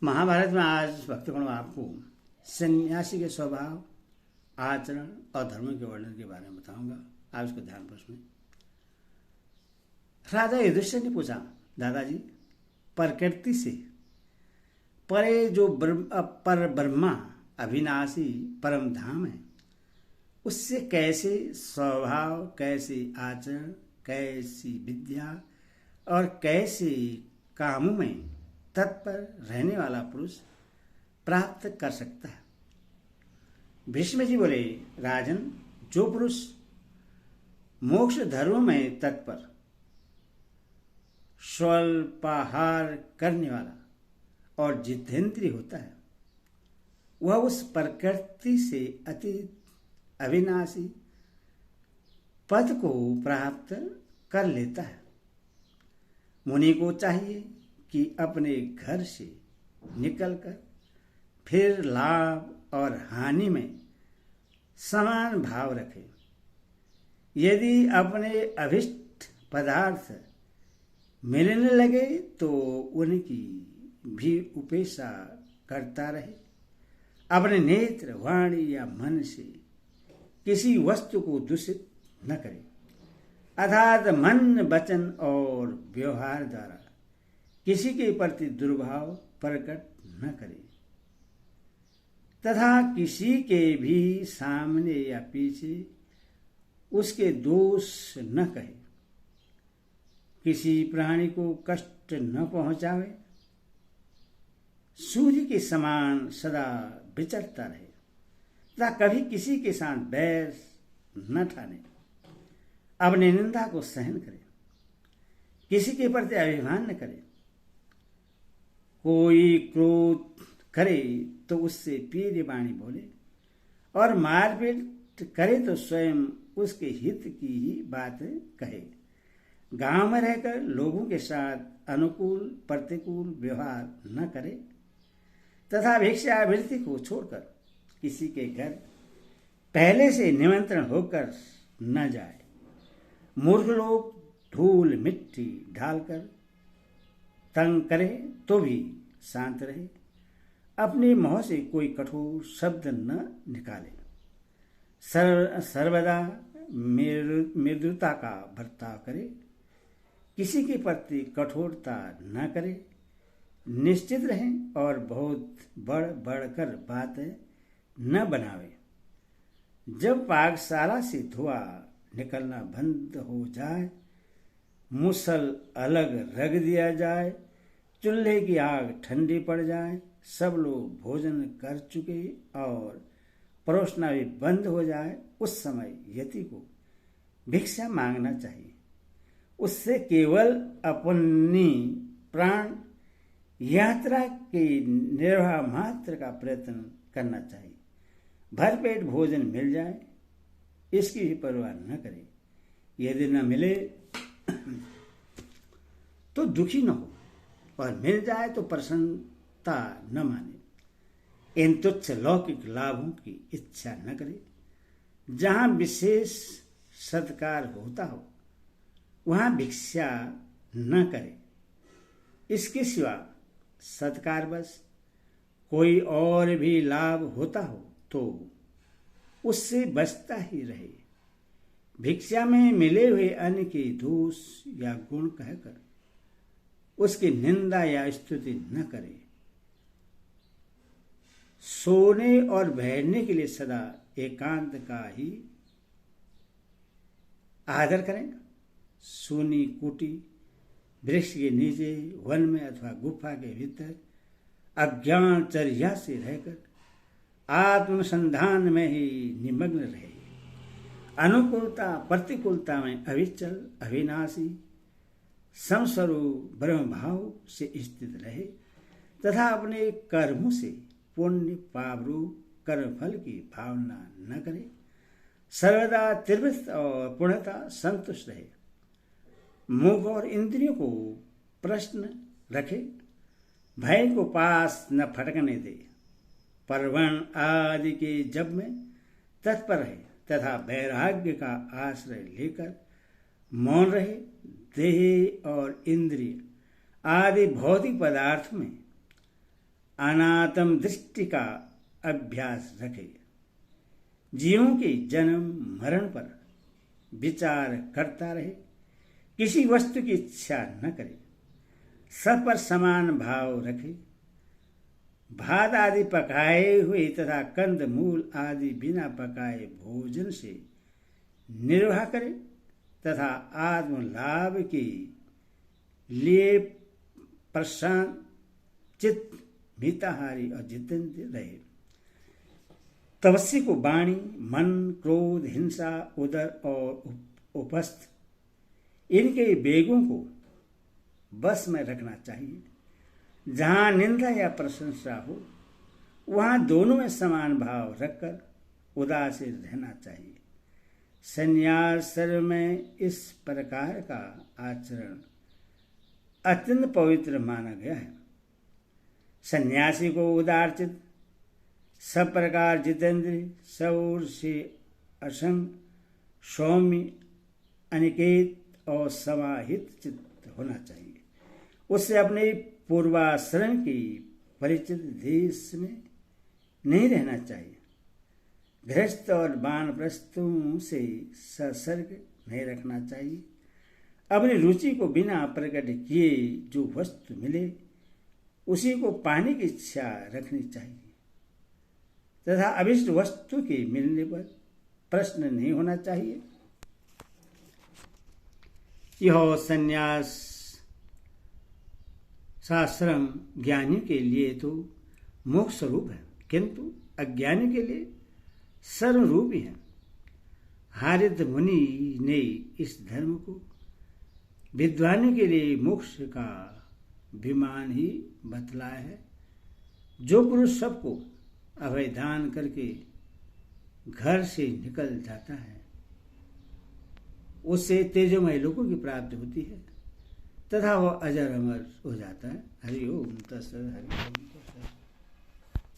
महाभारत में आज भक्तगण आपको सन्यासी के स्वभाव, आचरण और धर्म के वर्णन के बारे में बताऊंगा। आप इसको ध्यानपूर्वक सुनें। राजा युधिष्ठिर ने पूछा, दादाजी, प्रकृति से परे जो पर ब्रह्मा अविनाशी परम धाम है, उससे कैसे स्वभाव, कैसे आचरण, कैसी विद्या और कैसे कामों में तत्पर रहने वाला पुरुष प्राप्त कर सकता है? भीष्म जी बोले, राजन, जो पुरुष मोक्ष धर्म में तत्पर, स्वल्पाहार करने वाला और जितेंद्रिय होता है, वह उस प्रकृति से अतीत अविनाशी पद को प्राप्त कर लेता है। मुनि को चाहिए कि अपने घर से निकलकर फिर लाभ और हानि में समान भाव रखे। यदि अपने अभिष्ट पदार्थ मिलने लगे तो उनकी भी उपेक्षा करता रहे। अपने नेत्र, वाणी या मन से किसी वस्तु को दूषित न करे, अर्थात मन, वचन और व्यवहार द्वारा किसी के प्रति दुर्भाव प्रकट न करे तथा किसी के भी सामने या पीछे उसके दोष न कहे। किसी प्राणी को कष्ट न पहुंचावे, सूर्य के समान सदा विचरता रहे तथा कभी किसी के साथ बैर न ठाने, अपनी निंदा को सहन करे, किसी के प्रति अभिमान न करे। कोई क्रोध करे तो उससे पीर वाणी बोले और मारपीट करे तो स्वयं उसके हित की ही बात कहे। गांव में रहकर लोगों के साथ अनुकूल प्रतिकूल व्यवहार न करे तथा भिक्षावृत्ति को छोड़कर किसी के घर पहले से निमंत्रण होकर न जाए। मूर्ख लोग धूल मिट्टी ढालकर तंग करे तो भी शांत रहे, अपने मुंह से कोई कठोर शब्द न निकाले, सर्वदा मृदुता का बर्ताव करे, किसी के प्रति कठोरता न करे, निश्चित रहे और बहुत बढ़कर बातें न बनावे। जब पाकशाला से धुआं निकलना बंद हो जाए, मुसल अलग रख दिया जाए, चूल्हे की आग ठंडी पड़ जाए, सब लोग भोजन कर चुके और परोसना भी बंद हो जाए, उस समय यति को भिक्षा मांगना चाहिए। उससे केवल अपनी प्राण यात्रा के निर्वाह मात्र का प्रयत्न करना चाहिए। भरपेट भोजन मिल जाए इसकी भी परवाह न करे, यदि न मिले तो दुखी न हो और मिल जाए तो प्रसन्नता न माने। इन तुच्छ लौकिक लाभों की इच्छा न करे। जहां विशेष सत्कार होता हो वहां भिक्षा न करे। इसके सिवा सत्कार बस कोई और भी लाभ होता हो तो उससे बचता ही रहे। भिक्षा में मिले हुए अन्न के दोष या गुण कहकर उसकी निंदा या स्तुति न करे। सोने और बैठने के लिए सदा एकांत का ही आदर करें। सूनी कुटी, वृक्ष के नीचे, वन में अथवा गुफा के भीतर अज्ञान चर्या से रहकर आत्मसंधान में ही निमग्न रहे। अनुकूलता प्रतिकूलता में अविचल अविनाशी समस्वरूप ब्रह्म भाव से स्थित रहे तथा अपने कर्मों से पुण्य पाप रूप कर्मफल की भावना न करे। सर्वदा त्रिवृत्त और पूर्णता संतुष्ट रहे। मुख और इंद्रियों को प्रश्न रखे, भय को पास न फटकने दे। परवण आदि के जप में तत्पर रहे तथा वैराग्य का आश्रय लेकर मौन रहे। देह और इंद्रिय आदि भौतिक पदार्थ में अनात्म दृष्टि का अभ्यास रखे, जीवों के जन्म मरण पर विचार करता रहे, किसी वस्तु की इच्छा न करे, सब पर समान भाव रखे, भात आदि पकाए हुए तथा कंद मूल आदि बिना पकाए भोजन से निर्वाह करे तथा आत्म लाभ के लिए प्रशांत चित्त, मिताहारी और जितेंद्र रहे। तपस्वी को वाणी, मन, क्रोध, हिंसा, उदर और उपस्थ इनके वेगों को बस में रखना चाहिए। जहां निंदा या प्रशंसा हो वहां दोनों में समान भाव रखकर उदासीन रहना चाहिए। संन्यास सर्व में इस प्रकार का आचरण अत्यंत पवित्र माना गया है। सन्यासी को उदारचित, सब प्रकार जितेंद्रिय, सौर से असंग, सौम्य, अनिकेत और समाहित चित्त होना चाहिए। उससे अपने पूर्वाश्रम के परिचित देश में नहीं रहना चाहिए। गृहस्थ और वानप्रस्थों से संसर्ग नहीं रखना चाहिए। अपनी रुचि को बिना प्रकट किए जो वस्तु मिले उसी को पाने की इच्छा रखनी चाहिए तथा अभिष्ट वस्तु के मिलने पर प्रश्न नहीं होना चाहिए। यह संन्यास शास्त्रम ज्ञानी के लिए तो मोक्ष स्वरूप है, किंतु अज्ञानी के लिए सर्वरूपी है। हारित मुनि ने इस धर्म को विद्वानों के लिए मोक्ष का विमान ही बतलाया है। जो पुरुष सबको अभय दान करके घर से निकल जाता है उससे तेजोमय लोगों की प्राप्ति होती है तथा वह अजर अमर हो जाता है। हरि ओम तत्सत। हरि ओम तत्सत।